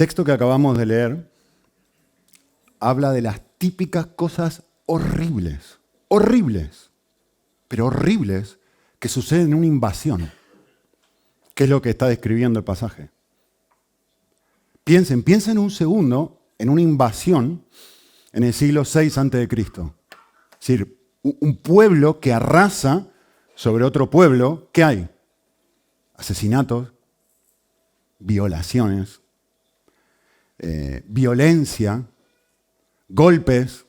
texto que acabamos de leer habla de las típicas cosas horribles, pero horribles, que suceden en una invasión, que es lo que está describiendo el pasaje. Piensen un segundo en una invasión en el siglo VI a.C. Es decir, un pueblo que arrasa sobre otro pueblo. ¿Qué hay? Asesinatos, violaciones, violencia, golpes,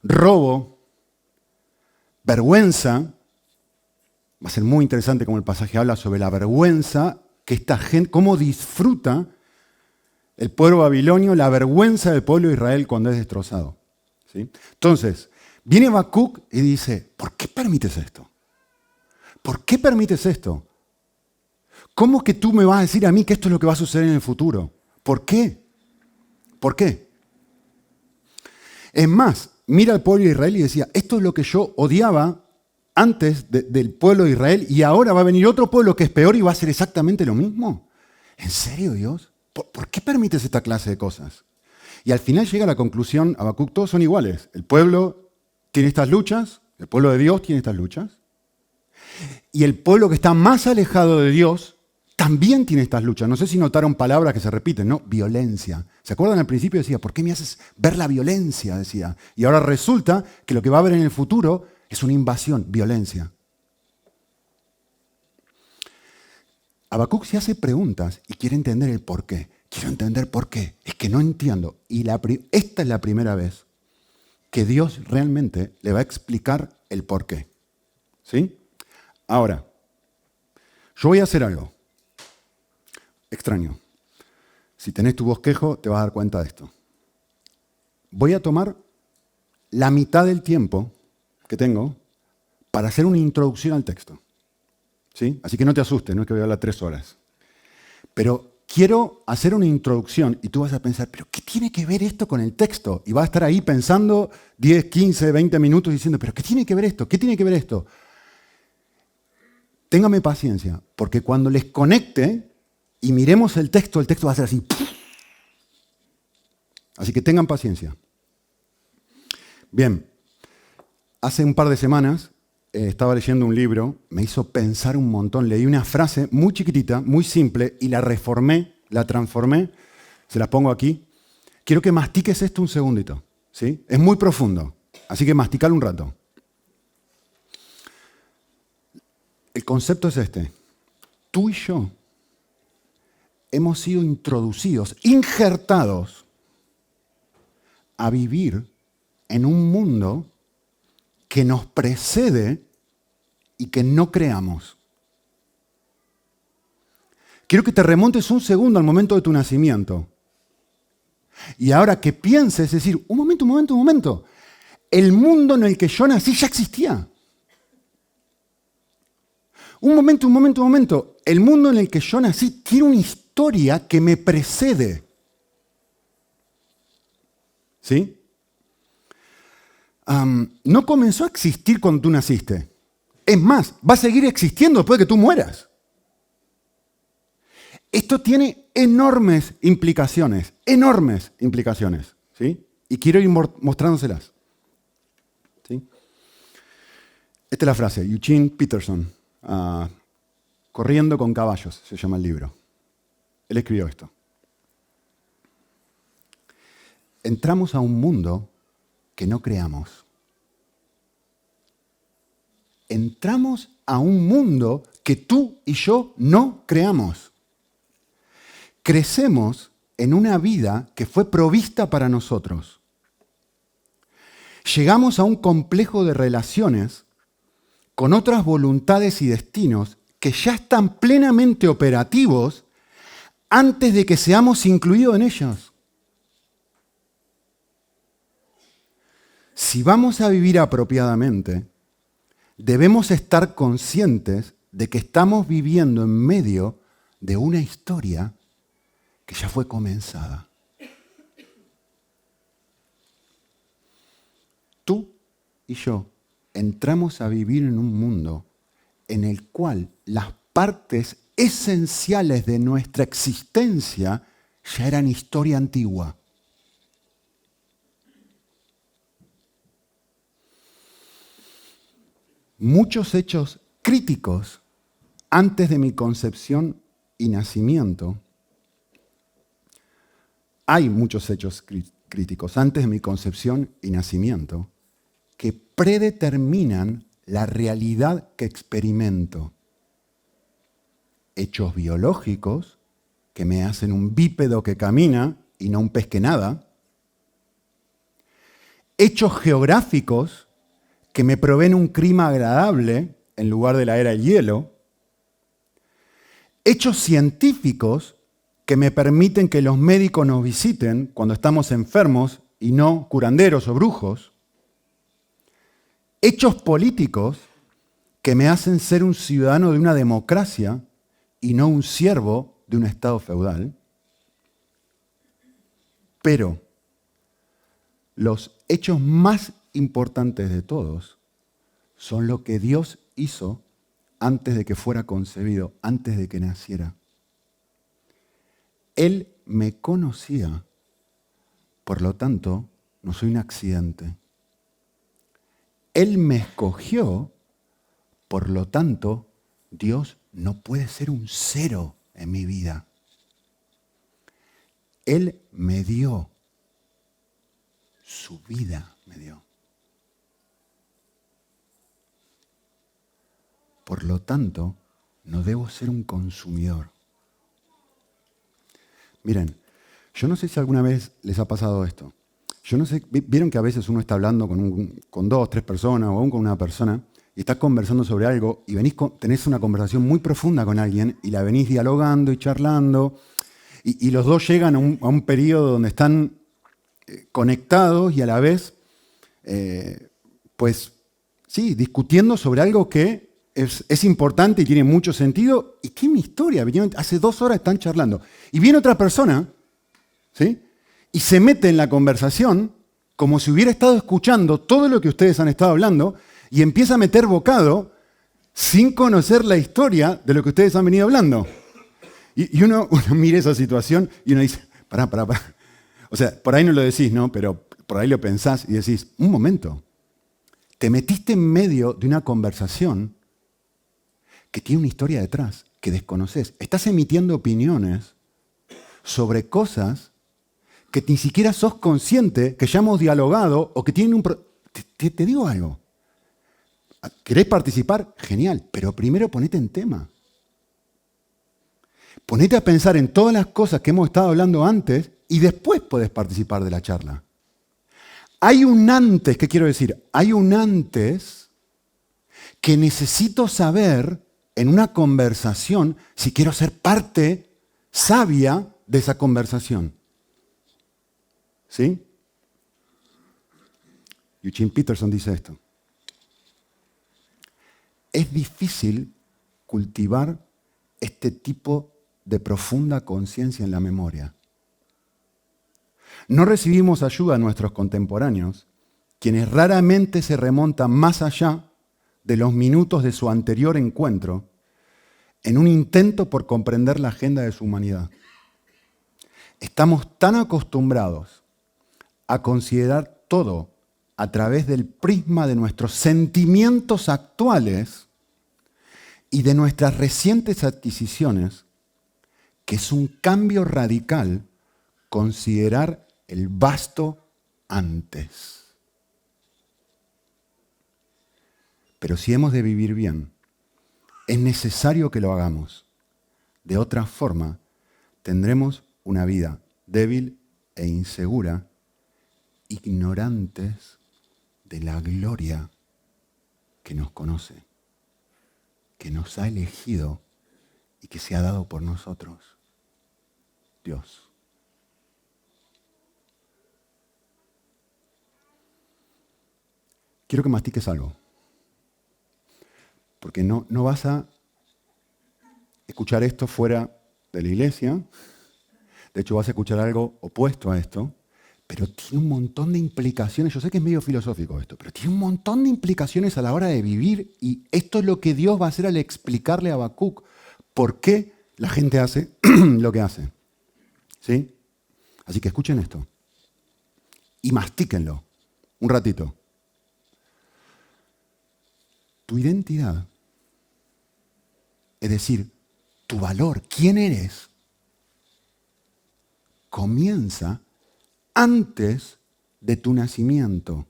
robo, vergüenza. Va a ser muy interesante como el pasaje habla sobre la vergüenza que esta gente, cómo disfruta el pueblo babilonio, la vergüenza del pueblo de Israel cuando es destrozado. ¿Sí? Entonces, viene Habacuc y dice, ¿por qué permites esto? ¿Por qué permites esto? ¿Cómo que tú me vas a decir a mí que esto es lo que va a suceder en el futuro? ¿Por qué? ¿Por qué? Es más, mira al pueblo de Israel y decía, esto es lo que yo odiaba antes del pueblo de Israel y ahora va a venir otro pueblo que es peor y va a hacer exactamente lo mismo. ¿En serio, Dios? ¿Por qué permites esta clase de cosas? Y al final llega a la conclusión, Habacuc, todos son iguales. El pueblo tiene estas luchas, el pueblo de Dios tiene estas luchas, y el pueblo que está más alejado de Dios también tiene estas luchas. No sé si notaron palabras que se repiten, ¿no? Violencia. ¿Se acuerdan al principio? Decía, ¿por qué me haces ver la violencia? Decía. Y ahora resulta que lo que va a haber en el futuro es una invasión, violencia. Habacuc se hace preguntas y quiere entender el por qué. Quiero entender por qué. Es que no entiendo. Y esta es la primera vez que Dios realmente le va a explicar el por qué. ¿Sí? Ahora, yo voy a hacer algo extraño. Si tenés tu bosquejo, te vas a dar cuenta de esto. Voy a tomar la mitad del tiempo que tengo para hacer una introducción al texto. ¿Sí? Así que no te asustes, no es que voy a hablar 3 horas. Pero quiero hacer una introducción y tú vas a pensar, ¿pero qué tiene que ver esto con el texto? Y vas a estar ahí pensando 10, 15, 20 minutos diciendo, ¿pero qué tiene que ver esto? ¿Qué tiene que ver esto? Téngame paciencia, porque cuando les conecte y miremos el texto va a ser así. Así que tengan paciencia. Bien, hace un par de semanas estaba leyendo un libro, me hizo pensar un montón. Leí una frase muy chiquitita, muy simple, y la reformé, la transformé. Se las pongo aquí. Quiero que mastiques esto un segundito. ¿Sí? Es muy profundo, así que masticalo un rato. El concepto es este. Tú y yo hemos sido introducidos, injertados, a vivir en un mundo que nos precede y que no creamos. Quiero que te remontes un segundo al momento de tu nacimiento. Y ahora que pienses, es decir, un momento. El mundo en el que yo nací ya existía. Un momento. El mundo en el que yo nací tiene una historia que me precede. ¿Sí? No comenzó a existir cuando tú naciste. Es más, va a seguir existiendo después de que tú mueras. Esto tiene enormes implicaciones. ¿Sí? Y quiero ir mostrándoselas. ¿Sí? Esta es la frase, Eugene Peterson, Corriendo con caballos, se llama el libro. Él escribió esto. Entramos a un mundo que no creamos. Entramos a un mundo que tú y yo no creamos. Crecemos en una vida que fue provista para nosotros. Llegamos a un complejo de relaciones con otras voluntades y destinos que ya están plenamente operativos antes de que seamos incluidos en ellos. Si vamos a vivir apropiadamente, debemos estar conscientes de que estamos viviendo en medio de una historia que ya fue comenzada. Tú y yo entramos a vivir en un mundo en el cual las partes esenciales de nuestra existencia ya eran historia antigua. Muchos hechos críticos antes de mi concepción y nacimiento, hay muchos hechos críticos antes de mi concepción y nacimiento que predeterminan la realidad que experimento. Hechos biológicos que me hacen un bípedo que camina y no un pez que nada. Hechos geográficos que me proveen un clima agradable en lugar de la era del hielo. Hechos científicos que me permiten que los médicos nos visiten cuando estamos enfermos y no curanderos o brujos. Hechos políticos que me hacen ser un ciudadano de una democracia y no un siervo de un estado feudal. Pero los hechos más importantes de todos son lo que Dios hizo antes de que fuera concebido, antes de que naciera. Él me conocía, por lo tanto, no soy un accidente. Él me escogió, por lo tanto, Dios no puede ser un cero en mi vida. Él me dio, su vida me dio. Por lo tanto, no debo ser un consumidor. Miren, yo no sé si alguna vez les ha pasado esto. Yo no sé, vieron que a veces uno está hablando con 2, 3 personas o aún con una persona y estás conversando sobre algo y tenés una conversación muy profunda con alguien y la venís dialogando y charlando y los dos llegan a un periodo donde están conectados y a la vez, pues sí, discutiendo sobre algo que es importante y tiene mucho sentido y tiene una historia. Hace 2 horas están charlando y viene otra persona, ¿sí? Y se mete en la conversación como si hubiera estado escuchando todo lo que ustedes han estado hablando y empieza a meter bocado sin conocer la historia de lo que ustedes han venido hablando. Y uno mira esa situación y uno dice, pará. O sea, por ahí no lo decís, ¿no? Pero por ahí lo pensás y decís, un momento, te metiste en medio de una conversación que tiene una historia detrás, que desconoces. Estás emitiendo opiniones sobre cosas que ni siquiera sos consciente, que ya hemos dialogado o que tienen un... Te digo algo. ¿Querés participar? Genial, pero primero ponete en tema. Ponete a pensar en todas las cosas que hemos estado hablando antes y después podés participar de la charla. Hay un antes, ¿qué quiero decir? Hay un antes que necesito saber en una conversación si quiero ser parte sabia de esa conversación. ¿Sí? Eugene Peterson dice esto. Es difícil cultivar este tipo de profunda conciencia en la memoria. No recibimos ayuda de nuestros contemporáneos, quienes raramente se remontan más allá de los minutos de su anterior encuentro en un intento por comprender la agenda de su humanidad. Estamos tan acostumbrados a considerar todo a través del prisma de nuestros sentimientos actuales y de nuestras recientes adquisiciones, que es un cambio radical considerar el vasto antes. Pero si hemos de vivir bien, es necesario que lo hagamos. De otra forma, tendremos una vida débil e insegura, ignorantes de la gloria que nos conoce, que nos ha elegido y que se ha dado por nosotros, Dios. Quiero que mastiques algo, porque no vas a escuchar esto fuera de la iglesia. De hecho, vas a escuchar algo opuesto a esto, pero tiene un montón de implicaciones. Yo sé que es medio filosófico esto, pero tiene un montón de implicaciones a la hora de vivir, y esto es lo que Dios va a hacer al explicarle a Habacuc por qué la gente hace lo que hace. ¿Sí? Así que escuchen esto y mastíquenlo un ratito. Tu identidad, es decir, tu valor, quién eres, comienza antes de tu nacimiento,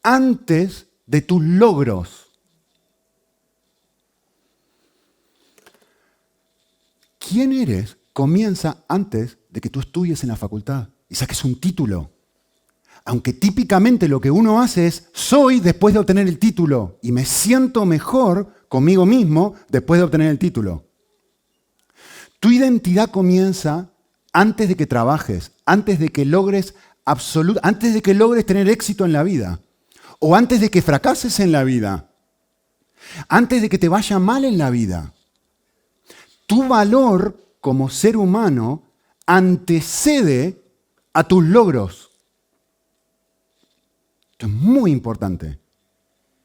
antes de tus logros. ¿Quién eres? Comienza antes de que tú estudies en la facultad y saques un título. Aunque típicamente lo que uno hace es, soy después de obtener el título y me siento mejor conmigo mismo después de obtener el título. Tu identidad comienza antes de que trabajes, antes de que logres antes de que logres tener éxito en la vida, o antes de que fracases en la vida, antes de que te vaya mal en la vida. Tu valor como ser humano antecede a tus logros. Esto es muy importante.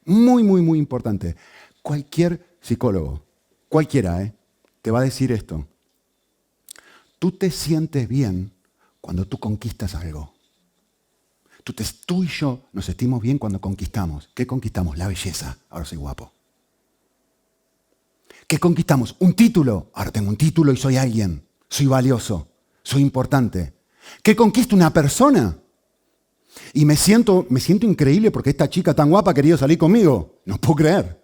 Muy, muy, muy importante. Cualquier psicólogo, cualquiera, te va a decir esto. Tú te sientes bien cuando tú conquistas algo. Tú y yo nos sentimos bien cuando conquistamos. ¿Qué conquistamos? La belleza. Ahora soy guapo. ¿Qué conquistamos? Un título. Ahora tengo un título y soy alguien. Soy valioso. Soy importante. ¿Qué conquista una persona? Y me siento increíble porque esta chica tan guapa ha querido salir conmigo. No puedo creer.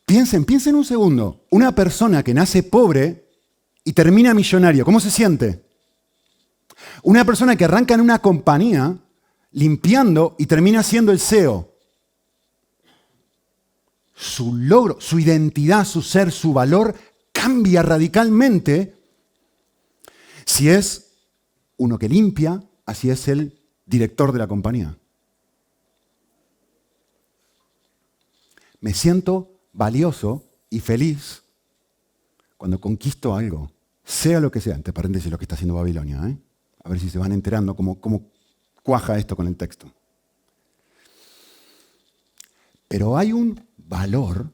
Piensen un segundo. Una persona que nace pobre y termina millonario, ¿cómo se siente? Una persona que arranca en una compañía limpiando y termina siendo el CEO. Su logro, su identidad, su ser, su valor cambia radicalmente si es uno que limpia, así es el director de la compañía. Me siento valioso y feliz cuando conquisto algo, sea lo que sea, entre paréntesis lo que está haciendo Babilonia, A ver si se van enterando cómo cuaja esto con el texto. Pero hay un valor,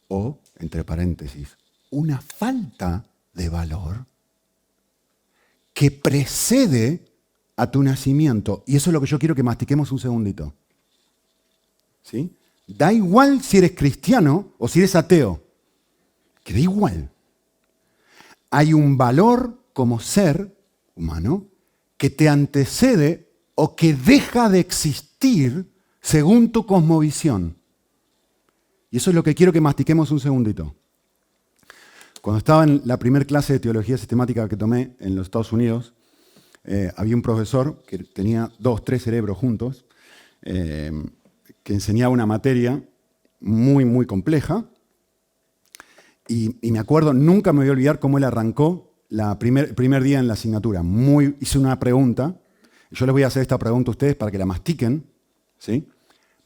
o, entre paréntesis, una falta de valor que precede a tu nacimiento. Y eso es lo que yo quiero que mastiquemos un segundito. ¿Sí? Da igual si eres cristiano o si eres ateo. Que da igual. Hay un valor como ser humano que te antecede o que deja de existir según tu cosmovisión. Y eso es lo que quiero que mastiquemos un segundito. Cuando estaba en la primera clase de teología sistemática que tomé en los Estados Unidos, había un profesor que tenía 2, 3 cerebros juntos, que enseñaba una materia muy, muy compleja. Y me acuerdo, nunca me voy a olvidar cómo él arrancó el primer día en la asignatura. Hice una pregunta. Yo les voy a hacer esta pregunta a ustedes para que la mastiquen. ¿Sí?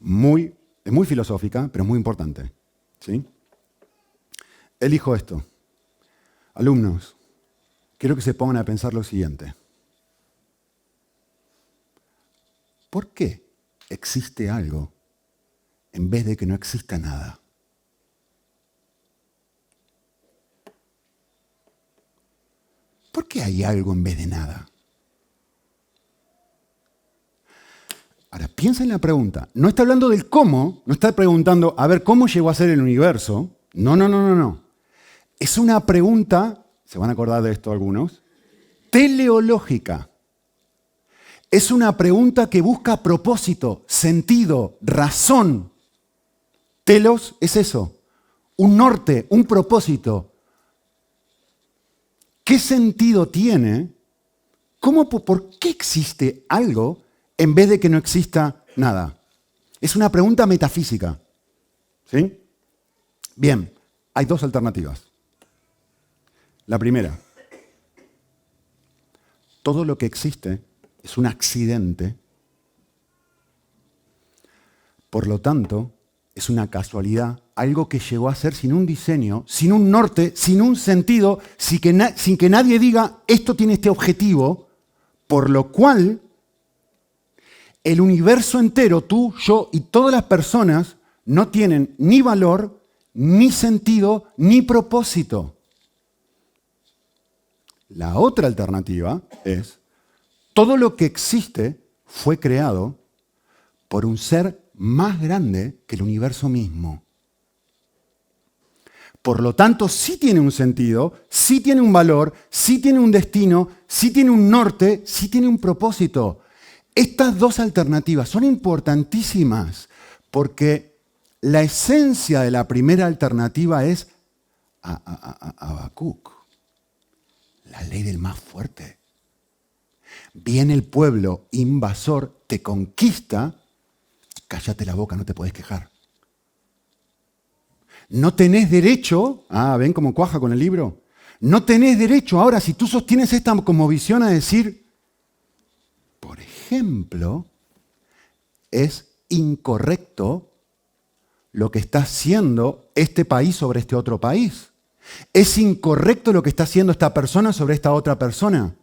Es muy filosófica, pero es muy importante. ¿Sí? Él dijo esto. Alumnos, quiero que se pongan a pensar lo siguiente. ¿Por qué existe algo en vez de que no exista nada? ¿Por qué hay algo en vez de nada? Ahora, piensa en la pregunta. No está hablando del cómo, no está preguntando, a ver, ¿cómo llegó a ser el universo? No. Es una pregunta, se van a acordar de esto algunos, teleológica. Es una pregunta que busca propósito, sentido, razón. Telos es eso, un norte, un propósito. ¿Qué sentido tiene? ¿Por qué existe algo en vez de que no exista nada? Es una pregunta metafísica. ¿Sí? Bien, hay 2 alternativas. La primera, todo lo que existe es un accidente, por lo tanto, es una casualidad, algo que llegó a ser sin un diseño, sin un norte, sin un sentido, sin que nadie diga, esto tiene este objetivo, por lo cual el universo entero, tú, yo y todas las personas, no tienen ni valor, ni sentido, ni propósito. La otra alternativa es, todo lo que existe fue creado por un ser más grande que el universo mismo. Por lo tanto, sí tiene un sentido, sí tiene un valor, sí tiene un destino, sí tiene un norte, sí tiene un propósito. Estas dos alternativas son importantísimas porque la esencia de la primera alternativa es Habacuc, la ley del más fuerte. Viene el pueblo invasor, te conquista, cállate la boca, no te podés quejar. No tenés derecho, ¿ven cómo cuaja con el libro? No tenés derecho ahora, si tú sostienes esta como visión, a decir, por ejemplo, es incorrecto lo que está haciendo este país sobre este otro país. Es incorrecto lo que está haciendo esta persona sobre esta otra persona.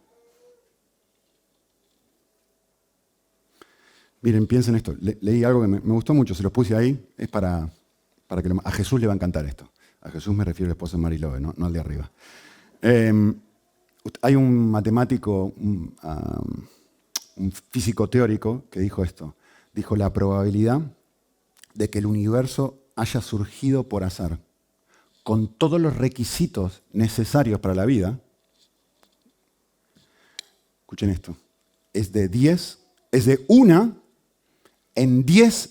Miren, piensen esto. Leí algo que me gustó mucho, se los puse ahí. Es para que a Jesús le va a encantar esto. A Jesús me refiero al esposo de Marilove, no al de arriba. Hay un matemático, un físico teórico que dijo esto. Dijo, la probabilidad de que el universo haya surgido por azar, con todos los requisitos necesarios para la vida, escuchen esto, es de 1 en 10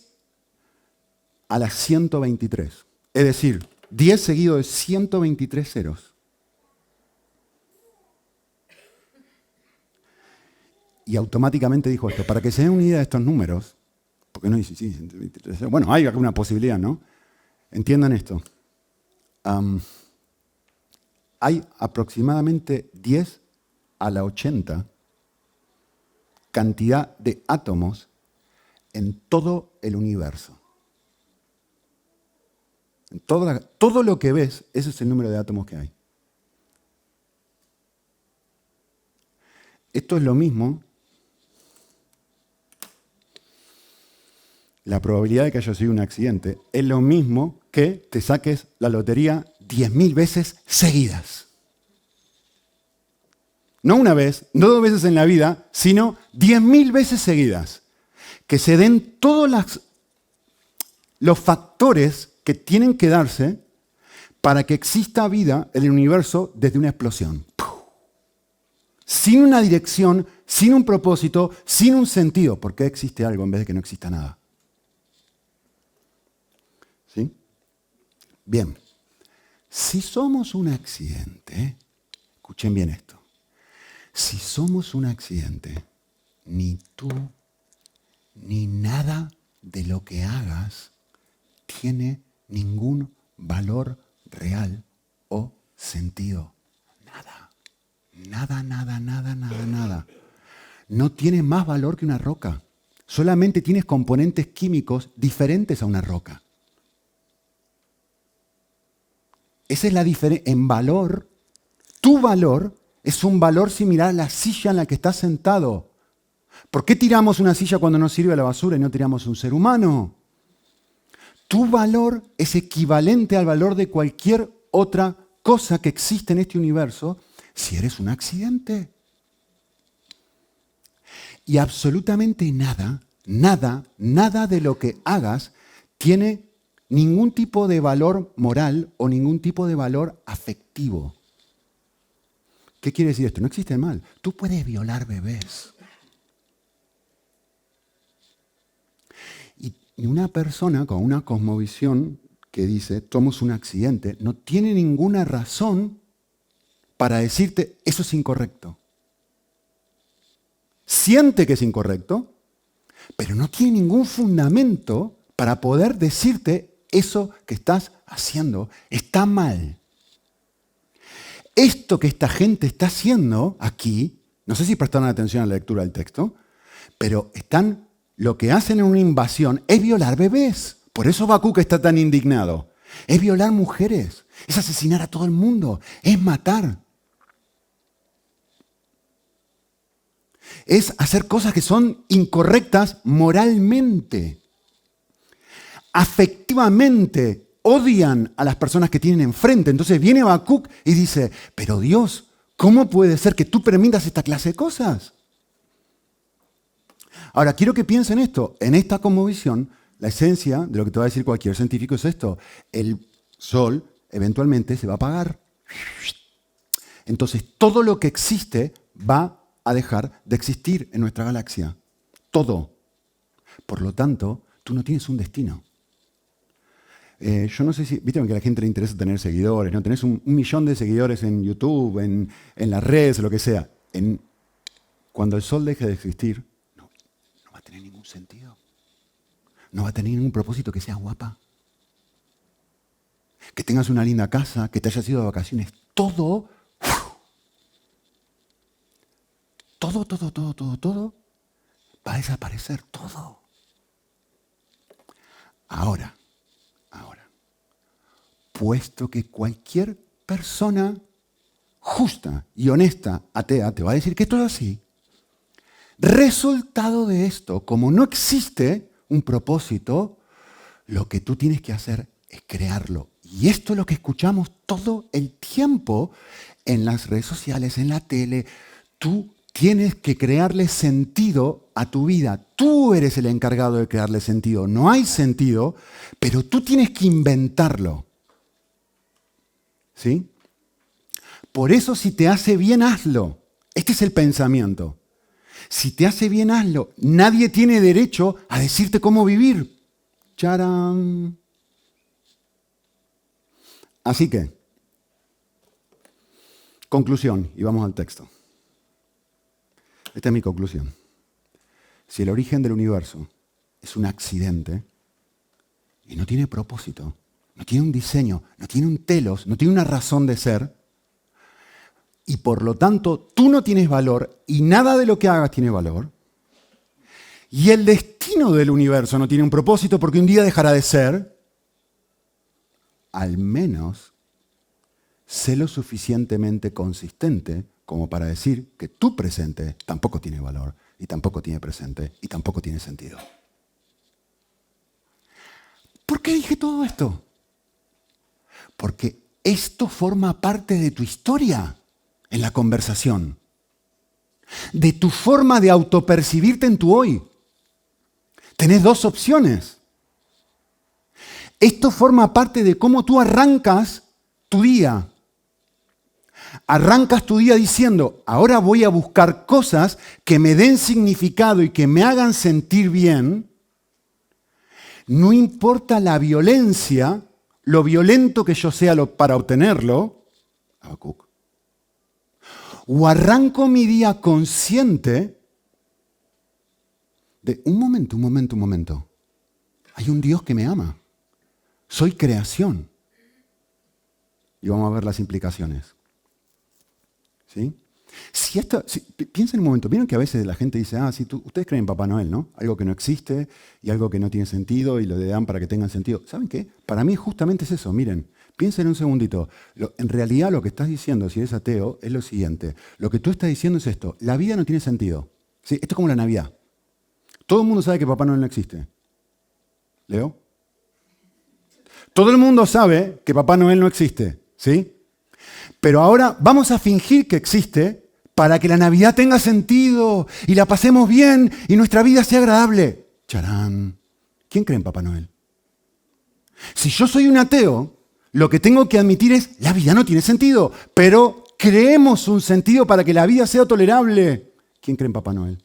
a la 123. Es decir, 10 seguido de 123 ceros. Y automáticamente dijo esto, para que se den una idea de estos números, porque no dice, sí, 123 ceros. Bueno, hay alguna posibilidad, ¿no? Entiendan esto. Hay aproximadamente 10 a la 80 cantidad de átomos en todo el universo. En todo lo que ves, ese es el número de átomos que hay. Esto es lo mismo. La probabilidad de que haya sido un accidente es lo mismo que te saques la lotería 10.000 veces seguidas. No una vez, no 2 veces en la vida, sino 10.000 veces seguidas. Que se den todos los factores que tienen que darse para que exista vida en el universo desde una explosión. Sin una dirección, sin un propósito, sin un sentido. ¿Por qué existe algo en vez de que no exista nada? ¿Sí? Bien. Si somos un accidente, escuchen bien esto. Si somos un accidente, ni tú ni nada de lo que hagas tiene ningún valor real o sentido. Nada. Nada. No tiene más valor que una roca. Solamente tienes componentes químicos diferentes a una roca. Esa es la diferencia. En valor, tu valor es un valor similar a la silla en la que estás sentado. ¿Por qué tiramos una silla cuando nos sirve a la basura y no tiramos un ser humano? Tu valor es equivalente al valor de cualquier otra cosa que existe en este universo si eres un accidente. Y absolutamente nada de lo que hagas tiene ningún tipo de valor moral o ningún tipo de valor afectivo. ¿Qué quiere decir esto? No existe el mal. Tú puedes violar bebés. Y una persona con una cosmovisión que dice, somos un accidente, no tiene ninguna razón para decirte, eso es incorrecto. Siente que es incorrecto, pero no tiene ningún fundamento para poder decirte, eso que estás haciendo está mal. Esto que esta gente está haciendo aquí, no sé si prestaron atención a la lectura del texto, pero lo que hacen en una invasión es violar bebés. Por eso Habacuc está tan indignado. Es violar mujeres, es asesinar a todo el mundo, es matar. Es hacer cosas que son incorrectas moralmente. Afectivamente odian a las personas que tienen enfrente. Entonces viene Habacuc y dice, pero Dios, ¿Cómo puede ser que tú permitas esta clase de cosas? Ahora, quiero que piensen esto. En esta cosmovisión, la esencia de lo que te va a decir cualquier científico es esto. El Sol eventualmente se va a apagar. Entonces, todo lo que existe va a dejar de existir en nuestra galaxia. Todo. Por lo tanto, tú no tienes un destino. Yo no sé si, viste que a la gente le interesa tener seguidores, ¿no? Tenés un millón de seguidores en YouTube, en las redes, lo que sea. Cuando el Sol deje de existir, no va a tener ningún sentido. No va a tener ningún propósito que seas guapa. Que tengas una linda casa, que te hayas ido de vacaciones. Todo va a desaparecer. Todo. Ahora, puesto que cualquier persona justa y honesta, atea, te va a decir que todo es así, resultado de esto, como no existe un propósito, lo que tú tienes que hacer es crearlo. Y esto es lo que escuchamos todo el tiempo en las redes sociales, en la tele. Tú tienes que crearle sentido a tu vida. Tú eres el encargado de crearle sentido. No hay sentido, pero tú tienes que inventarlo. ¿Sí? Por eso, si te hace bien, hazlo. Este es el pensamiento. Si te hace bien, hazlo. Nadie tiene derecho a decirte cómo vivir. ¡Charán! Así que, conclusión, y vamos al texto. Esta es mi conclusión. Si el origen del universo es un accidente y no tiene propósito, no tiene un diseño, no tiene un telos, no tiene una razón de ser, y por lo tanto tú no tienes valor y nada de lo que hagas tiene valor, y el destino del universo no tiene un propósito porque un día dejará de ser, al menos sé lo suficientemente consistente como para decir que tu presente tampoco tiene valor, y tampoco tiene presente, y tampoco tiene sentido. ¿Por qué dije todo esto? Porque esto forma parte de tu historia en la conversación, de tu forma de autopercibirte en tu hoy. Tenés dos opciones. Esto forma parte de cómo tú arrancas tu día. Arrancas tu día diciendo, ahora voy a buscar cosas que me den significado y que me hagan sentir bien. No importa la violencia, lo violento que yo sea para obtenerlo, Habacuc. O arranco mi día consciente de, un momento. Hay un Dios que me ama. Soy creación. Y vamos a ver las implicaciones. ¿Sí? Piensen un momento, vieron que a veces la gente dice, ustedes creen en Papá Noel, ¿no? Algo que no existe y algo que no tiene sentido y lo dan para que tengan sentido. ¿Saben qué? Para mí justamente es eso, miren, piensen un segundito. En realidad lo que estás diciendo, si eres ateo, es lo siguiente. Lo que tú estás diciendo es esto, la vida no tiene sentido. ¿Sí? Esto es como la Navidad. Todo el mundo sabe que Papá Noel no existe. ¿Leo? Todo el mundo sabe que Papá Noel no existe, ¿sí? Pero ahora vamos a fingir que existe para que la Navidad tenga sentido y la pasemos bien y nuestra vida sea agradable. ¡Charán! ¿Quién cree en Papá Noel? Si yo soy un ateo, lo que tengo que admitir es, la vida no tiene sentido, pero creemos un sentido para que la vida sea tolerable. ¿Quién cree en Papá Noel?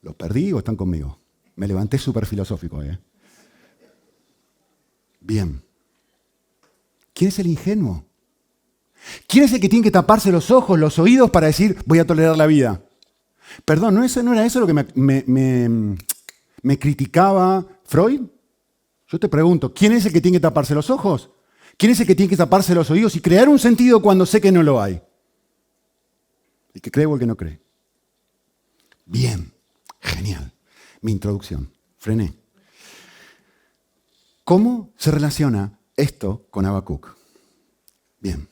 ¿Los perdí o están conmigo? Me levanté súper filosófico hoy, ¿eh? Bien. ¿Quién es el ingenuo? ¿Quién es el que tiene que taparse los ojos, los oídos para decir, voy a tolerar la vida? Perdón, ¿no era eso lo que me criticaba Freud? Yo te pregunto, ¿quién es el que tiene que taparse los ojos? ¿Quién es el que tiene que taparse los oídos y crear un sentido cuando sé que no lo hay? ¿El que cree o el que no cree? Bien, genial. Mi introducción. Frené. ¿Cómo se relaciona esto con Habacuc? Bien.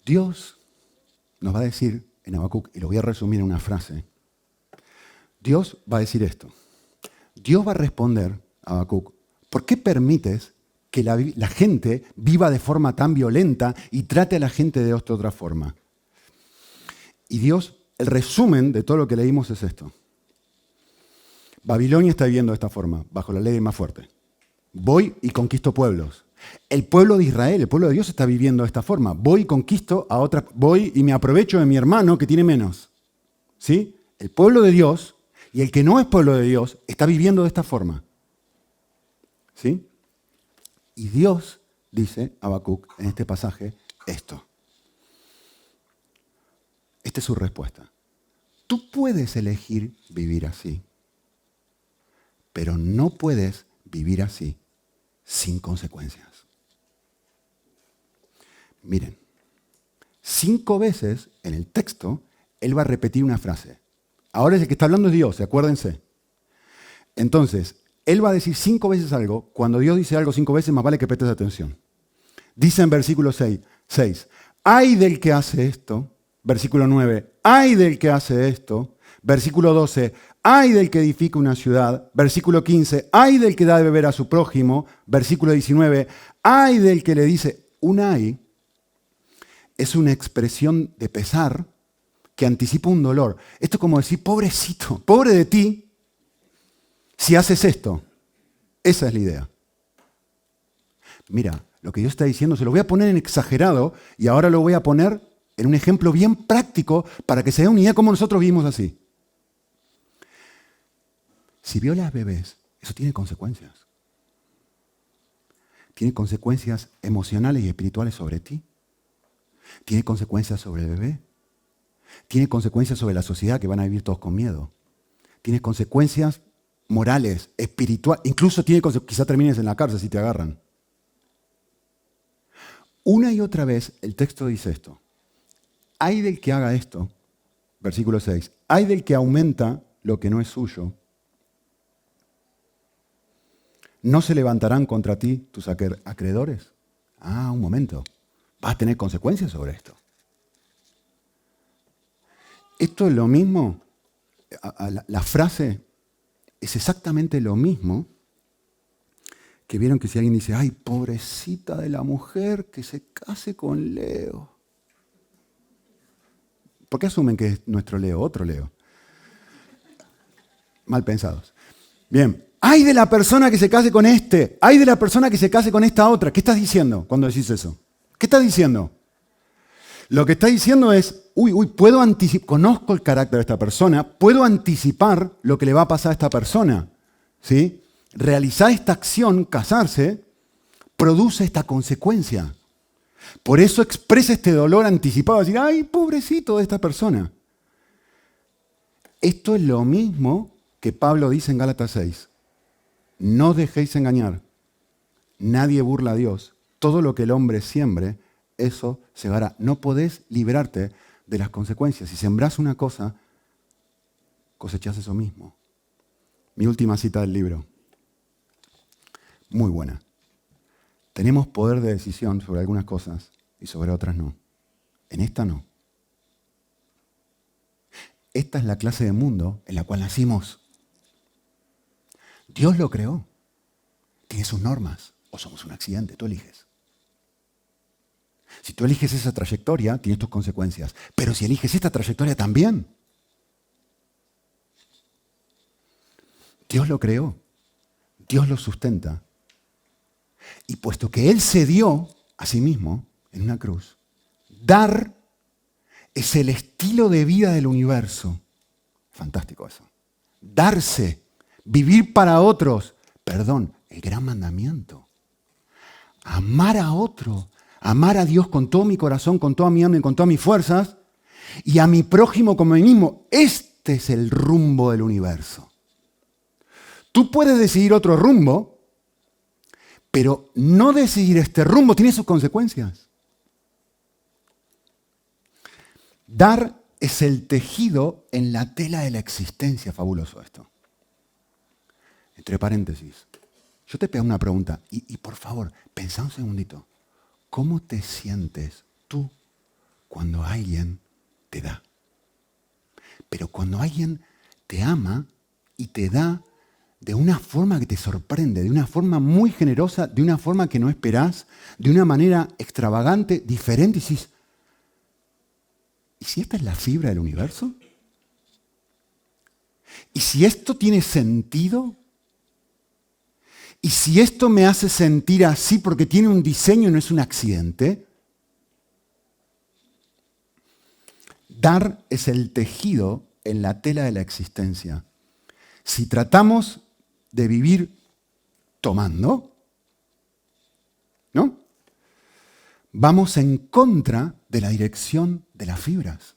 Dios nos va a decir en Habacuc, y lo voy a resumir en una frase, Dios va a decir esto. Dios va a responder a Habacuc ¿Por qué permites que la gente viva de forma tan violenta y trate a la gente de esta otra forma? Y Dios, el resumen de todo lo que leímos es esto. Babilonia está viviendo de esta forma, bajo la ley del más fuerte. Voy y conquisto pueblos. El pueblo de Israel, el pueblo de Dios está viviendo de esta forma. Voy y conquisto a otra, voy y me aprovecho de mi hermano que tiene menos. ¿Sí? El pueblo de Dios y el que no es pueblo de Dios está viviendo de esta forma. ¿Sí? Y Dios dice a Habacuc en este pasaje esto. Esta es su respuesta. Tú puedes elegir vivir así, pero no puedes vivir así sin consecuencias. Miren, 5 veces en el texto él va a repetir una frase. Ahora el que está hablando es Dios, acuérdense. Entonces, él va a decir 5 veces algo. Cuando Dios dice algo 5 veces, más vale que prestes atención. Dice en versículo 6, ay del que hace esto. Versículo 9, ay del que hace esto. Versículo 12, ay del que edifica una ciudad. Versículo 15, ay del que da de beber a su prójimo. Versículo 19, ay del que le dice, un ay es una expresión de pesar que anticipa un dolor. Esto es como decir, pobrecito, pobre de ti, si haces esto. Esa es la idea. Mira, lo que Dios está diciendo, se lo voy a poner en exagerado y ahora lo voy a poner en un ejemplo bien práctico para que se dé una idea de cómo nosotros vivimos así. Si violas bebés, eso tiene consecuencias. Tiene consecuencias emocionales y espirituales sobre ti. Tiene consecuencias sobre el bebé. Tiene consecuencias sobre la sociedad que van a vivir todos con miedo. Tiene consecuencias morales, espirituales. Incluso quizá termines en la cárcel si te agarran. Una y otra vez el texto dice esto. Ay del que haga esto, versículo 6. Ay del que aumenta lo que no es suyo. ¿No se levantarán contra ti tus acreedores? Ah, un momento. Vas a tener consecuencias sobre esto. Esto es lo mismo. La frase es exactamente lo mismo que vieron que si alguien dice, ay, pobrecita de la mujer que se case con Leo. ¿Por qué asumen que es nuestro Leo, otro Leo? Mal pensados. Bien. ¡Ay de la persona que se case con este! ¡Ay de la persona que se case con esta otra! ¿Qué estás diciendo cuando decís eso? ¿Qué estás diciendo? Lo que está diciendo es, puedo anticipar, conozco el carácter de esta persona, puedo anticipar lo que le va a pasar a esta persona. ¿Sí? Realizar esta acción, casarse, produce esta consecuencia. Por eso expresa este dolor anticipado, decir, ¡ay, pobrecito de esta persona! Esto es lo mismo que Pablo dice en Gálatas 6. No dejéis engañar. Nadie burla a Dios. Todo lo que el hombre siembre, eso segará. No podés liberarte de las consecuencias. Si sembrás una cosa, cosechás eso mismo. Mi última cita del libro. Muy buena. Tenemos poder de decisión sobre algunas cosas y sobre otras no. En esta no. Esta es la clase de mundo en la cual nacimos. Dios lo creó. Tiene sus normas. O somos un accidente, tú eliges. Si tú eliges esa trayectoria, tienes tus consecuencias. Pero si eliges esta trayectoria también. Dios lo creó. Dios lo sustenta. Y puesto que Él se dio a sí mismo en una cruz, dar es el estilo de vida del universo. Fantástico eso. Darse. Vivir para otros, el gran mandamiento. Amar a otro, amar a Dios con todo mi corazón, con toda mi alma y con todas mis fuerzas, y a mi prójimo como a mí mismo. Este es el rumbo del universo. Tú puedes decidir otro rumbo, pero no decidir este rumbo tiene sus consecuencias. Dar es el tejido en la tela de la existencia. Fabuloso esto. Entre paréntesis, yo te pego una pregunta y por favor, pensá un segundito. ¿Cómo te sientes tú cuando alguien te da? Pero cuando alguien te ama y te da de una forma que te sorprende, de una forma muy generosa, de una forma que no esperás, de una manera extravagante, diferente. Y decís, ¿y si esta es la fibra del universo? ¿Y si esto tiene sentido? ¿Y si esto me hace sentir así porque tiene un diseño y no es un accidente? Dar es el tejido en la tela de la existencia. Si tratamos de vivir tomando, ¿no? Vamos en contra de la dirección de las fibras.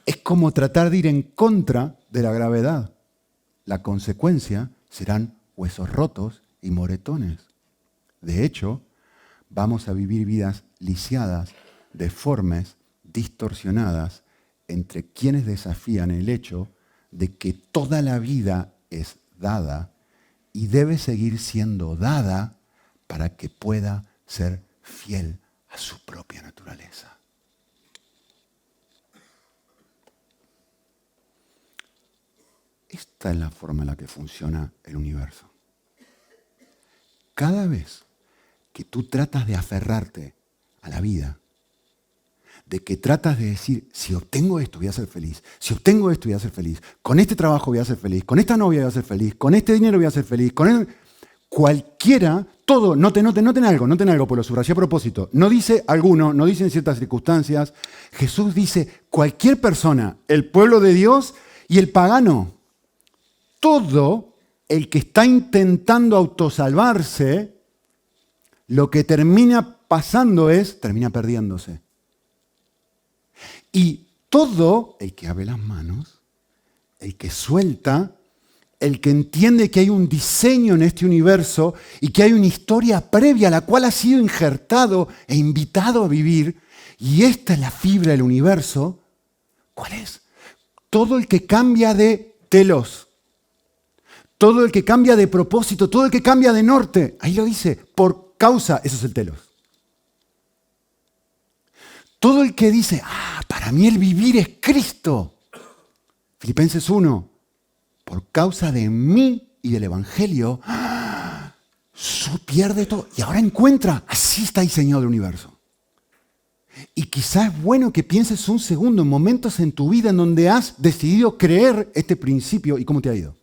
Es como tratar de ir en contra de la gravedad. La consecuencia serán huesos rotos y moretones. De hecho, vamos a vivir vidas lisiadas, deformes, distorsionadas, entre quienes desafían el hecho de que toda la vida es dada y debe seguir siendo dada para que pueda ser fiel a su propia naturaleza. Esta es la forma en la que funciona el universo. Cada vez que tú tratas de aferrarte a la vida, de que tratas de decir, si obtengo esto voy a ser feliz, si obtengo esto voy a ser feliz, con este trabajo voy a ser feliz, con esta novia voy a ser feliz, con este dinero voy a ser feliz, cualquiera, todo, noten algo, pues lo subrayé a propósito. No dice alguno, no dice en ciertas circunstancias. Jesús dice, cualquier persona, el pueblo de Dios y el pagano. Todo el que está intentando autosalvarse, lo que termina pasando termina perdiéndose. Y todo el que abre las manos, el que suelta, el que entiende que hay un diseño en este universo y que hay una historia previa a la cual ha sido injertado e invitado a vivir, y esta es la fibra del universo, ¿cuál es? Todo el que cambia de telos, todo el que cambia de propósito, todo el que cambia de norte, ahí lo dice, por causa, eso es el telos. Todo el que dice, para mí el vivir es Cristo. Filipenses 1, por causa de mí y del Evangelio, pierde todo. Y ahora encuentra, así está diseñado el universo. Y quizás es bueno que pienses un segundo en momentos en tu vida en donde has decidido creer este principio y cómo te ha ido.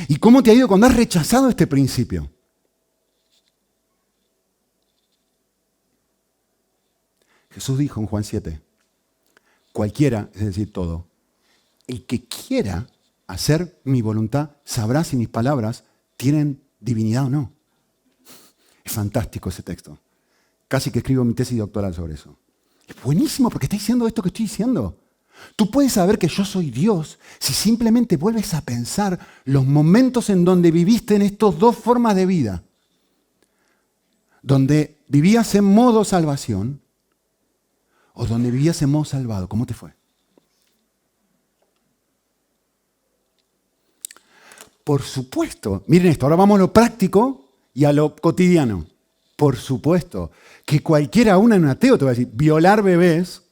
¿Y cómo te ha ido cuando has rechazado este principio? Jesús dijo en Juan 7, cualquiera, es decir, todo, el que quiera hacer mi voluntad sabrá si mis palabras tienen divinidad o no. Es fantástico ese texto. Casi que escribo mi tesis doctoral sobre eso. Es buenísimo porque está diciendo esto que estoy diciendo. Tú puedes saber que yo soy Dios si simplemente vuelves a pensar los momentos en donde viviste en estas dos formas de vida. Donde vivías en modo salvación o donde vivías en modo salvado. ¿Cómo te fue? Por supuesto, miren esto, ahora vamos a lo práctico y a lo cotidiano. Por supuesto que cualquiera, un ateo te va a decir, violar bebés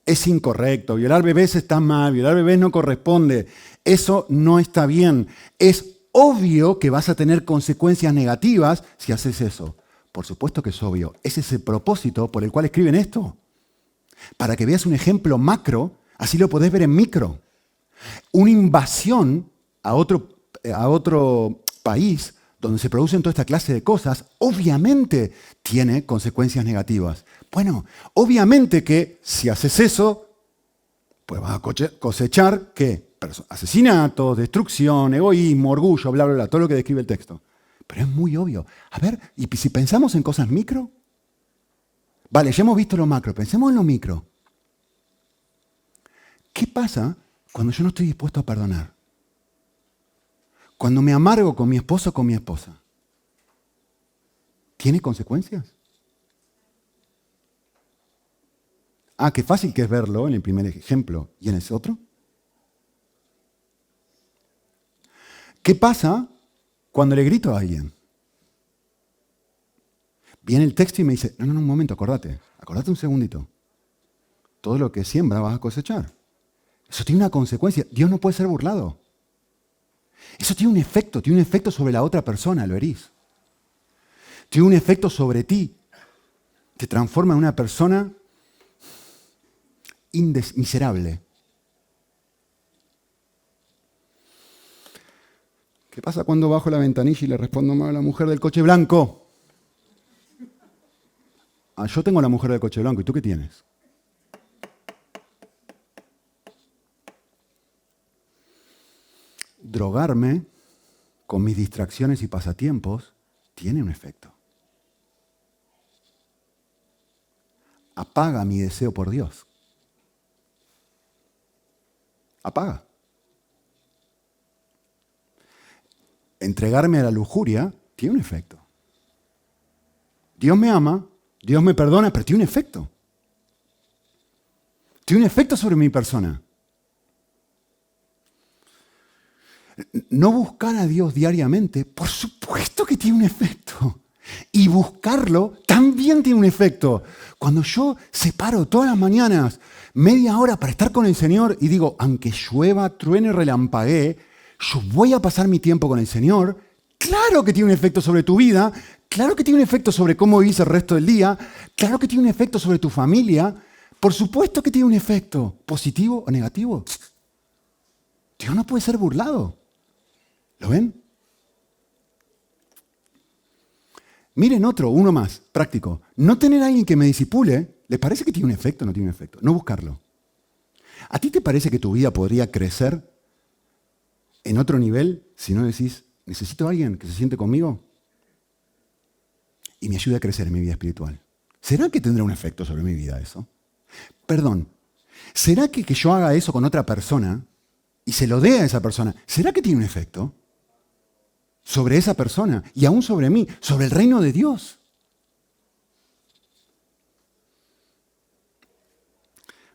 es incorrecto, violar bebés está mal, violar bebés no corresponde, eso no está bien. Es obvio que vas a tener consecuencias negativas si haces eso. Por supuesto que es obvio. Ese es el propósito por el cual escriben esto. Para que veas un ejemplo macro, así lo podés ver en micro. Una invasión a otro país donde se producen toda esta clase de cosas, obviamente tiene consecuencias negativas. Bueno, obviamente que si haces eso, pues vas a cosechar, ¿qué? Asesinatos, destrucción, egoísmo, orgullo, bla, bla, bla, todo lo que describe el texto. Pero es muy obvio. A ver, ¿y si pensamos en cosas micro? Vale, ya hemos visto lo macro, pensemos en lo micro. ¿Qué pasa cuando yo no estoy dispuesto a perdonar? Cuando me amargo con mi esposo o con mi esposa, ¿tiene consecuencias? Qué fácil que es verlo en el primer ejemplo. ¿Y en ese otro? ¿Qué pasa cuando le grito a alguien? Viene el texto y me dice, no, un momento, acordate un segundito. Todo lo que siembra vas a cosechar. Eso tiene una consecuencia. Dios no puede ser burlado. Eso tiene un efecto sobre la otra persona, lo herís. Tiene un efecto sobre ti. Te transforma en una persona miserable. ¿Qué pasa cuando bajo la ventanilla y le respondo a la mujer del coche blanco? Yo tengo la mujer del coche blanco, ¿y tú qué tienes? Drogarme con mis distracciones y pasatiempos tiene un efecto. Apaga mi deseo por Dios. Apaga. Entregarme a la lujuria tiene un efecto. Dios me ama, Dios me perdona, pero tiene un efecto. Tiene un efecto sobre mi persona. No buscar a Dios diariamente, por supuesto que tiene un efecto. Y buscarlo también tiene un efecto. Cuando yo separo todas las mañanas media hora para estar con el Señor y digo, aunque llueva, truene, relampaguee, yo voy a pasar mi tiempo con el Señor, claro que tiene un efecto sobre tu vida, claro que tiene un efecto sobre cómo vivís el resto del día, claro que tiene un efecto sobre tu familia, por supuesto que tiene un efecto, positivo o negativo. Dios no puede ser burlado. ¿Lo ven? Miren uno más, práctico. No tener a alguien que me discipule, ¿les parece que tiene un efecto o no tiene un efecto? No buscarlo. ¿A ti te parece que tu vida podría crecer en otro nivel si no decís, necesito a alguien que se siente conmigo y me ayude a crecer en mi vida espiritual? ¿Será que tendrá un efecto sobre mi vida eso? Perdón, ¿será que yo haga eso con otra persona y se lo dé a esa persona? ¿Será que tiene un efecto sobre esa persona y aún sobre mí, sobre el reino de Dios?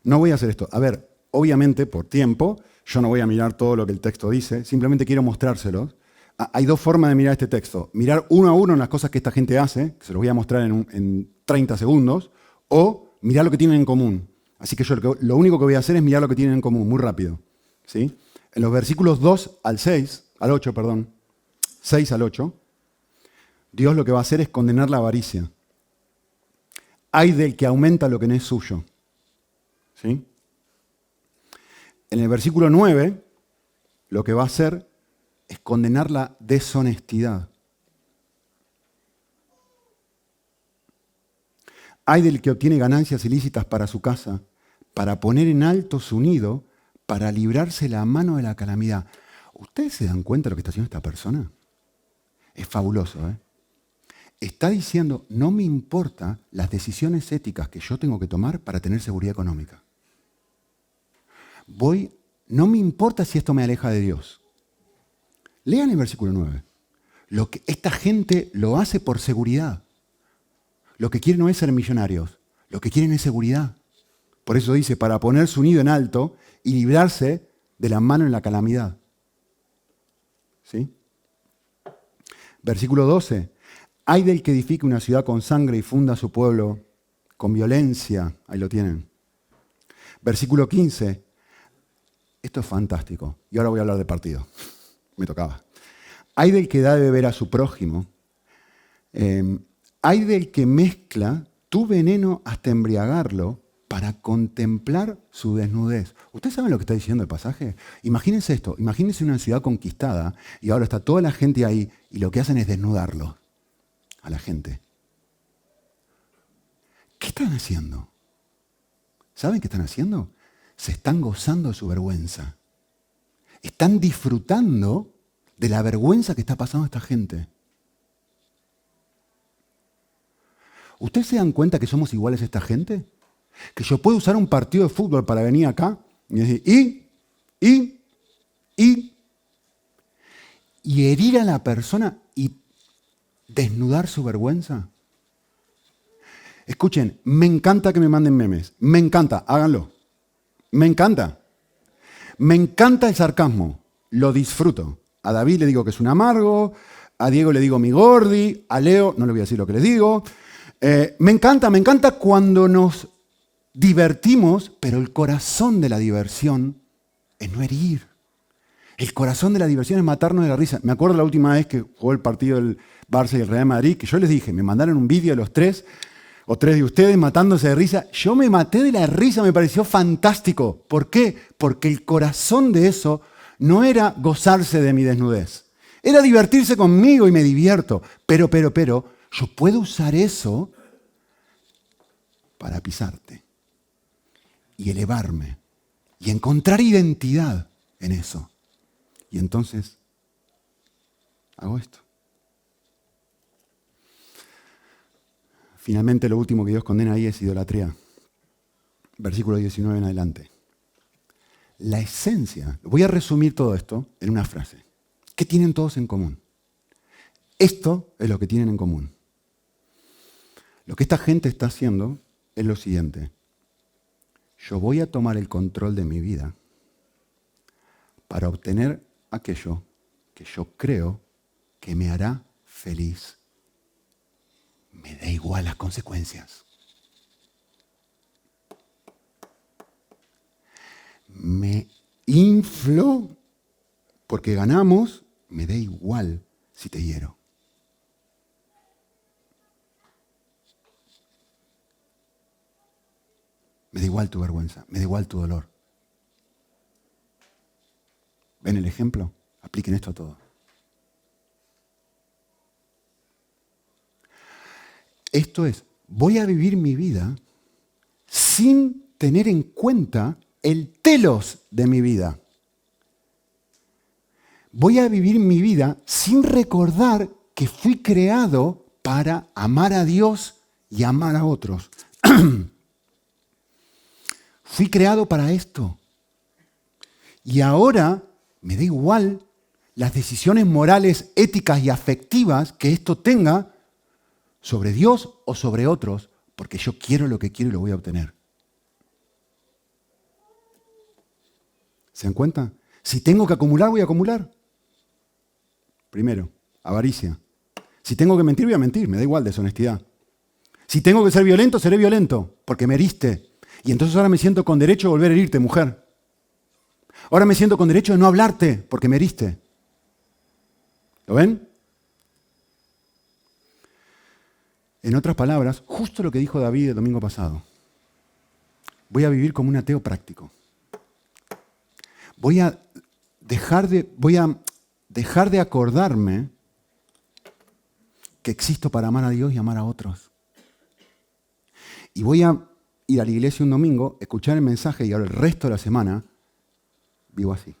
No voy a hacer esto. A ver, obviamente, por tiempo, yo no voy a mirar todo lo que el texto dice, simplemente quiero mostrárselos. Hay dos formas de mirar este texto. Mirar uno a uno en las cosas que esta gente hace, que se los voy a mostrar en 30 segundos, o mirar lo que tienen en común. Así que yo lo único que voy a hacer es mirar lo que tienen en común, muy rápido. ¿Sí? En los versículos 2 al 6, al 8, perdón, 6 al 8, Dios lo que va a hacer es condenar la avaricia. Ay del que aumenta lo que no es suyo. ¿Sí? En el versículo 9, lo que va a hacer es condenar la deshonestidad. Ay del que obtiene ganancias ilícitas para su casa, para poner en alto su nido, para librarse la mano de la calamidad. ¿Ustedes se dan cuenta de lo que está haciendo esta persona? Es fabuloso, ¿eh? Está diciendo, no me importan las decisiones éticas que yo tengo que tomar para tener seguridad económica. No me importa si esto me aleja de Dios. Lean el versículo 9. Esta gente lo hace por seguridad. Lo que quieren no es ser millonarios, lo que quieren es seguridad. Por eso dice, para poner su nido en alto y librarse de la mano en la calamidad. ¿Sí? Versículo 12. Ay del que edifique una ciudad con sangre y funda su pueblo con violencia. Ahí lo tienen. Versículo 15. Esto es fantástico. Y ahora voy a hablar de partido. Me tocaba. Ay del que da de beber a su prójimo. Ay del que mezcla tu veneno hasta embriagarlo para contemplar su desnudez. ¿Ustedes saben lo que está diciendo el pasaje? Imagínense esto. Imagínense una ciudad conquistada y ahora está toda la gente ahí y lo que hacen es desnudarlo a la gente. ¿Qué están haciendo? ¿Saben qué están haciendo? Se están gozando de su vergüenza. Están disfrutando de la vergüenza que está pasando a esta gente. ¿Ustedes se dan cuenta que somos iguales a esta gente? Que yo puedo usar un partido de fútbol para venir acá y decir, y herir a la persona y desnudar su vergüenza. Escuchen, me encanta que me manden memes. Me encanta, háganlo. Me encanta. Me encanta el sarcasmo. Lo disfruto. A David le digo que es un amargo, a Diego le digo mi gordi, a Leo no le voy a decir lo que les digo. Me encanta cuando nos divertimos, pero el corazón de la diversión es no herir, El corazón de la diversión es matarnos de la risa. Me acuerdo la última vez que jugó el partido del Barça y el Real Madrid, que yo les dije, me mandaron un vídeo a los tres, o tres de ustedes matándose de risa. Yo me maté de la risa, me pareció fantástico. ¿Por qué? Porque el corazón de eso no era gozarse de mi desnudez. Era divertirse conmigo y me divierto. Pero, yo puedo usar eso para pisarte y elevarme y encontrar identidad en eso. Y entonces hago esto. Finalmente, lo último que Dios condena ahí es idolatría. Versículo 19 en adelante. La esencia, voy a resumir todo esto en una frase. ¿Qué tienen todos en común? Esto es lo que tienen en común. Lo que esta gente está haciendo es lo siguiente. Yo voy a tomar el control de mi vida para obtener aquello que yo creo que me hará feliz. Me da igual las consecuencias. Me inflo porque ganamos, me da igual si te hiero. Me da igual tu vergüenza, me da igual tu dolor. ¿Ven el ejemplo? Apliquen esto a todo. Esto es, voy a vivir mi vida sin tener en cuenta el telos de mi vida. Voy a vivir mi vida sin recordar que fui creado para amar a Dios y amar a otros. Fui creado para esto. Y ahora me da igual las decisiones morales, éticas y afectivas que esto tenga sobre Dios o sobre otros, porque yo quiero lo que quiero y lo voy a obtener. ¿Se dan cuenta? Si tengo que acumular, voy a acumular. Primero, avaricia. Si tengo que mentir, voy a mentir, me da igual deshonestidad. Si tengo que ser violento, seré violento, porque me heriste. Y entonces ahora me siento con derecho a volver a herirte, mujer. Ahora me siento con derecho de no hablarte, porque me heriste. ¿Lo ven? En otras palabras, justo lo que dijo David el domingo pasado. Voy a vivir como un ateo práctico. Voy a dejar de acordarme que existo para amar a Dios y amar a otros. Y voy a ir a la iglesia un domingo, escuchar el mensaje y ahora el resto de la semana vivo así.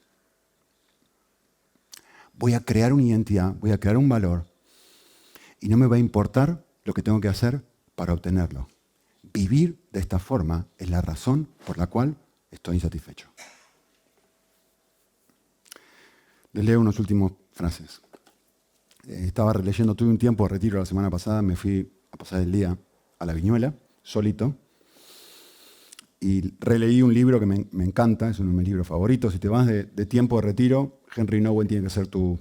Voy a crear una identidad, voy a crear un valor y no me va a importar lo que tengo que hacer para obtenerlo. Vivir de esta forma es la razón por la cual estoy insatisfecho. Les leo unas últimas frases. Estaba releyendo, tuve un tiempo de retiro la semana pasada, me fui a pasar el día a la Viñuela, solito, y releí un libro que me encanta, es uno de mis libros favoritos. Si te vas de tiempo de retiro, Henry Nouwen tiene que ser tu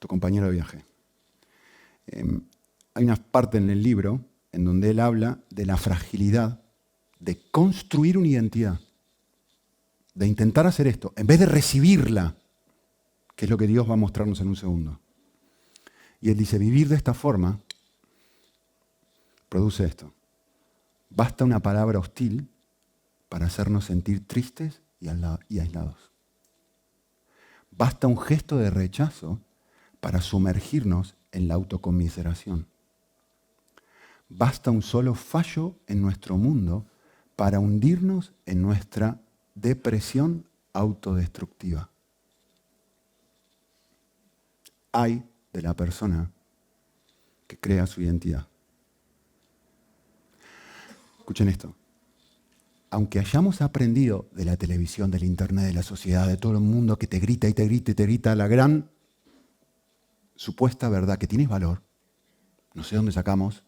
compañero de viaje. Hay una parte en el libro en donde él habla de la fragilidad de construir una identidad, de intentar hacer esto, en vez de recibirla, que es lo que Dios va a mostrarnos en un segundo. Y él dice, vivir de esta forma produce esto. Basta una palabra hostil para hacernos sentir tristes y aislados. Basta un gesto de rechazo para sumergirnos en la autoconmiseración. Basta un solo fallo en nuestro mundo para hundirnos en nuestra depresión autodestructiva. Ay de la persona que crea su identidad. Escuchen esto. Aunque hayamos aprendido de la televisión, del internet, de la sociedad, de todo el mundo que te grita y te grita y te grita la gran supuesta verdad que tienes valor, no sé dónde sacamos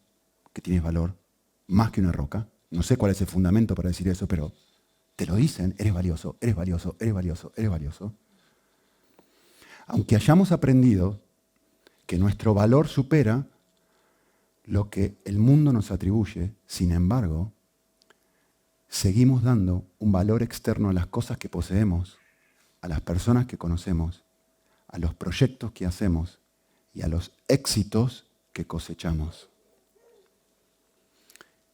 que tienes valor, más que una roca, no sé cuál es el fundamento para decir eso, pero te lo dicen, eres valioso, eres valioso, eres valioso, eres valioso. Aunque hayamos aprendido que nuestro valor supera lo que el mundo nos atribuye, sin embargo, seguimos dando un valor externo a las cosas que poseemos, a las personas que conocemos a los proyectos que hacemos y a los éxitos que cosechamos.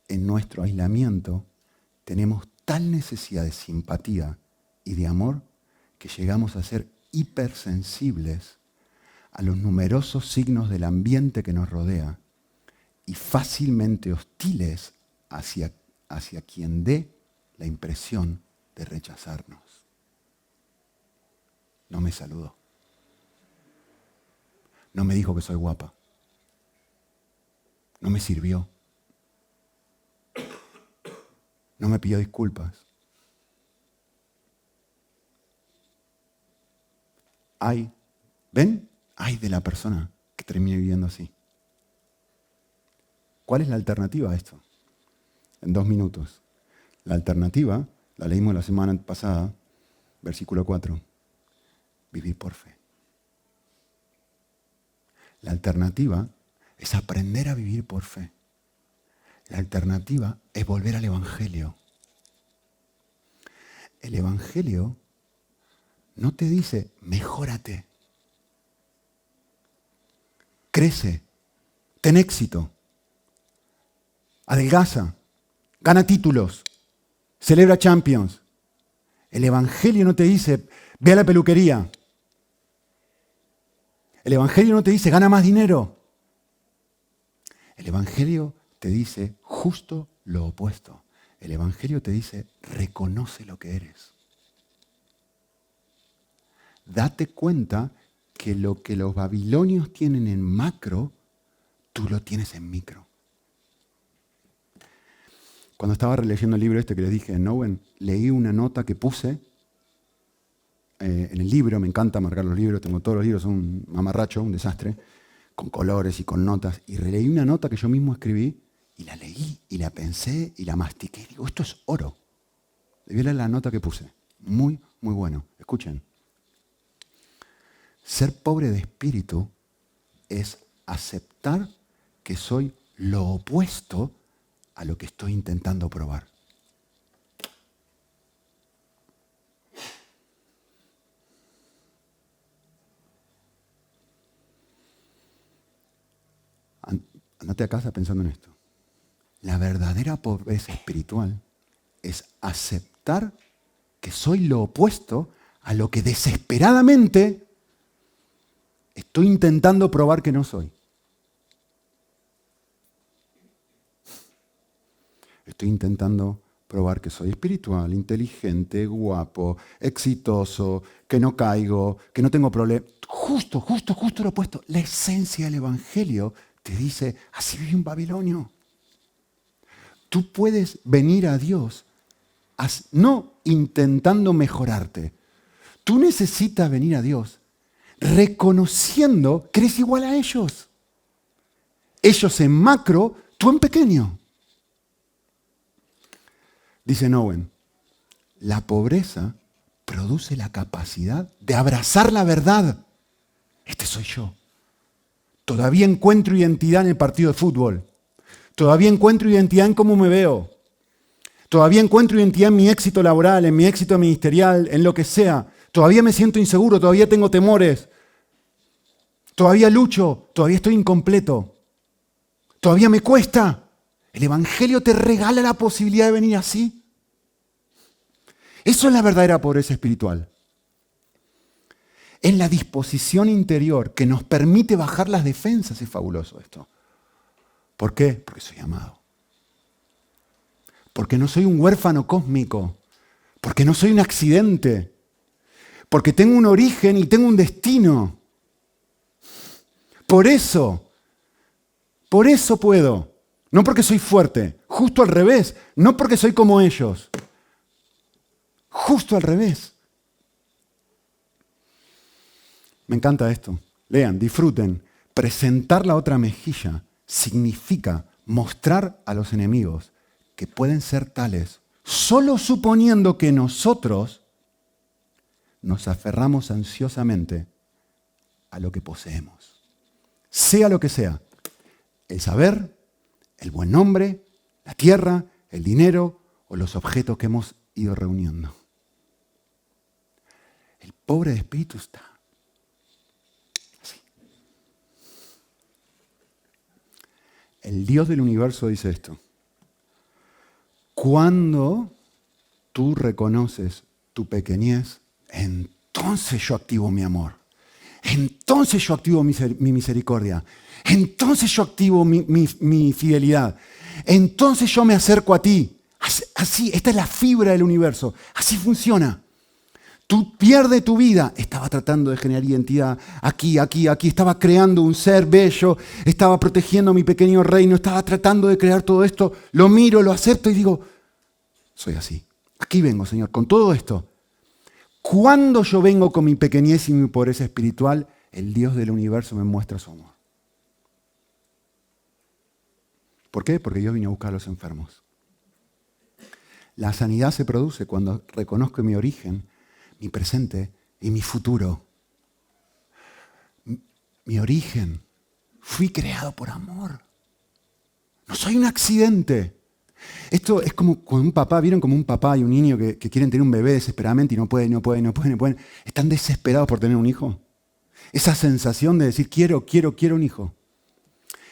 En nuestro aislamiento tenemos tal necesidad de simpatía y de amor que llegamos a ser hipersensibles a los numerosos signos del ambiente que nos rodea y fácilmente hostiles hacia quien dé la impresión de rechazarnos. No me saludó. No me dijo que soy guapa. No me sirvió. No me pidió disculpas. ¿Ven? Ay de la persona que termine viviendo así. ¿Cuál es la alternativa a esto? En 2 minutos. La alternativa, la leímos la semana pasada, versículo 4. Vivir por fe. La alternativa es aprender a vivir por fe. La alternativa es volver al Evangelio. El Evangelio no te dice, mejórate, crece, ten éxito, adelgaza, gana títulos, celebra Champions. El Evangelio no te dice, ve a la peluquería. El Evangelio no te dice, gana más dinero. El Evangelio te dice justo lo opuesto. El Evangelio te dice, reconoce lo que eres. Date cuenta que lo que los babilonios tienen en macro, tú lo tienes en micro. Cuando estaba releyendo el libro este que les dije en Owen, leí una nota que puse en el libro. Me encanta marcar los libros, tengo todos los libros, son un mamarracho, un desastre, con colores y con notas. Y releí una nota que yo mismo escribí y la leí y la pensé y la mastiqué. Y digo, esto es oro. Le voy a leer la nota que puse. Muy, muy bueno. Escuchen. Ser pobre de espíritu es aceptar que soy lo opuesto a lo que estoy intentando probar. Andate a casa pensando en esto. La verdadera pobreza espiritual es aceptar que soy lo opuesto a lo que desesperadamente estoy intentando probar que no soy. Estoy intentando probar que soy espiritual, inteligente, guapo, exitoso, que no caigo, que no tengo problemas. Justo lo opuesto. La esencia del Evangelio te dice, así vive un babilonio. Tú puedes venir a Dios no intentando mejorarte. Tú necesitas venir a Dios reconociendo que eres igual a ellos. Ellos en macro, tú en pequeño. Dice Owen, la pobreza produce la capacidad de abrazar la verdad. Este soy yo. Todavía encuentro identidad en el partido de fútbol. Todavía encuentro identidad en cómo me veo. Todavía encuentro identidad en mi éxito laboral, en mi éxito ministerial, en lo que sea. Todavía me siento inseguro, todavía tengo temores. Todavía lucho, todavía estoy incompleto. Todavía me cuesta. El Evangelio te regala la posibilidad de venir así. Eso es la verdadera pobreza espiritual. Es la disposición interior que nos permite bajar las defensas. Es fabuloso esto. ¿Por qué? Porque soy amado. Porque no soy un huérfano cósmico. Porque no soy un accidente. Porque tengo un origen y tengo un destino. Por eso puedo. No porque soy fuerte. Justo al revés. No porque soy como ellos. Justo al revés. Me encanta esto. Lean, disfruten. Presentar la otra mejilla significa mostrar a los enemigos que pueden ser tales solo suponiendo que nosotros nos aferramos ansiosamente a lo que poseemos. Sea lo que sea. El saber, el buen nombre, la tierra, el dinero o los objetos que hemos ido reuniendo. El pobre de espíritu está El Dios del universo dice esto. Cuando tú reconoces tu pequeñez, entonces yo activo mi amor. Entonces yo activo mi misericordia. Entonces yo activo mi fidelidad. Entonces yo me acerco a ti. Así, esta es la fibra del universo. Así funciona. Tú pierdes tu vida. Estaba tratando de generar identidad aquí. Estaba creando un ser bello. Estaba protegiendo mi pequeño reino. Estaba tratando de crear todo esto. Lo miro, lo acepto y digo, soy así. Aquí vengo, Señor, con todo esto. Cuando yo vengo con mi pequeñez y mi pobreza espiritual, el Dios del universo me muestra su amor. ¿Por qué? Porque Dios vino a buscar a los enfermos. La sanidad se produce cuando reconozco mi origen, mi presente y mi futuro. Mi origen. Fui creado por amor. No soy un accidente. Esto es como con un papá, ¿vieron? Como un papá y un niño que quieren tener un bebé desesperadamente y no pueden. Están desesperados por tener un hijo. Esa sensación de decir, quiero un hijo.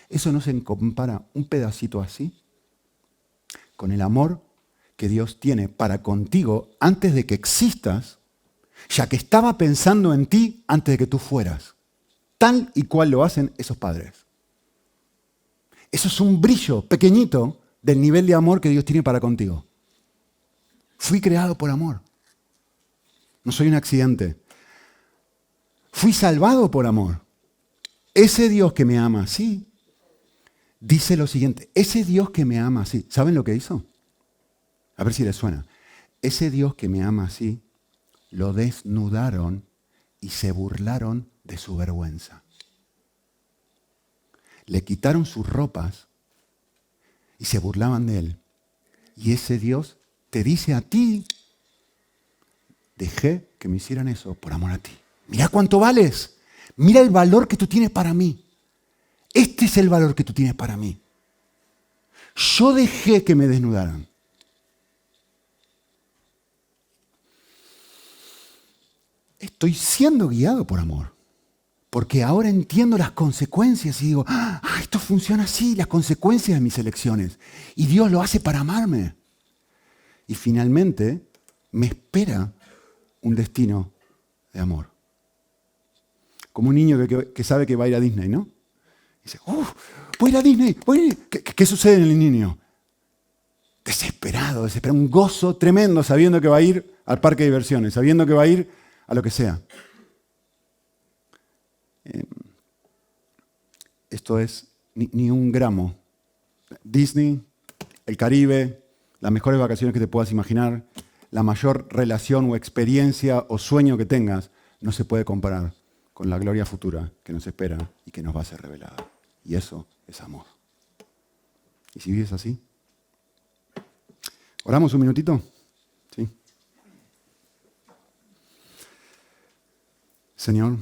Eso no se compara un pedacito así con el amor que Dios tiene para contigo antes de que existas, ya que estaba pensando en ti antes de que tú fueras. Tal y cual lo hacen esos padres. Eso es un brillo pequeñito del nivel de amor que Dios tiene para contigo. Fui creado por amor. No soy un accidente. Fui salvado por amor. Ese Dios que me ama así, dice lo siguiente. Ese Dios que me ama así, ¿saben lo que hizo? A ver si les suena. Ese Dios que me ama así, lo desnudaron y se burlaron de su vergüenza. Le quitaron sus ropas y se burlaban de él. Y ese Dios te dice a ti, dejé que me hicieran eso por amor a ti. Mira cuánto vales. Mira el valor que tú tienes para mí. Este es el valor que tú tienes para mí. Yo dejé que me desnudaran. Estoy siendo guiado por amor. Porque ahora entiendo las consecuencias y digo, esto funciona así, las consecuencias de mis elecciones. Y Dios lo hace para amarme. Y finalmente me espera un destino de amor. Como un niño que sabe que va a ir a Disney, ¿no? Y dice, voy a ir a Disney, voy a ir. ¿Qué sucede en el niño? Desesperado, un gozo tremendo sabiendo que va a ir al parque de diversiones, sabiendo que va a ir a lo que sea. Esto es ni un gramo. Disney, el Caribe, las mejores vacaciones que te puedas imaginar, la mayor relación o experiencia o sueño que tengas, no se puede comparar con la gloria futura que nos espera y que nos va a ser revelada. Y eso es amor. ¿Y si vives así? ¿Oramos un minutito? Sí. Señor,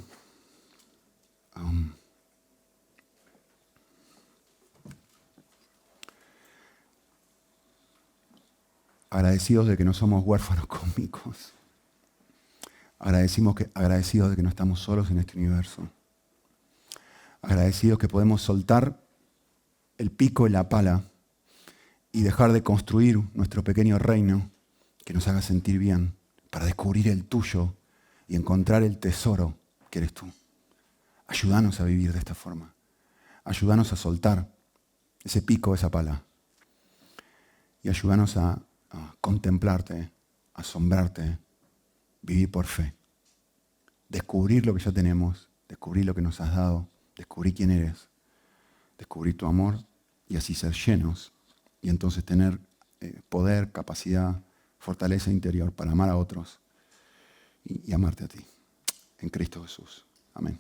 agradecidos de que no somos huérfanos cósmicos. Agradecidos de que no estamos solos en este universo. Agradecidos que podemos soltar el pico y la pala y dejar de construir nuestro pequeño reino que nos haga sentir bien para descubrir el tuyo y encontrar el tesoro que eres tú. Ayúdanos a vivir de esta forma. Ayúdanos a soltar ese pico, esa pala. Y ayúdanos a contemplarte, a asombrarte, vivir por fe. Descubrir lo que ya tenemos, descubrir lo que nos has dado, descubrir quién eres, descubrir tu amor y así ser llenos y entonces tener poder, capacidad, fortaleza interior para amar a otros y amarte a ti. En Cristo Jesús. Amén.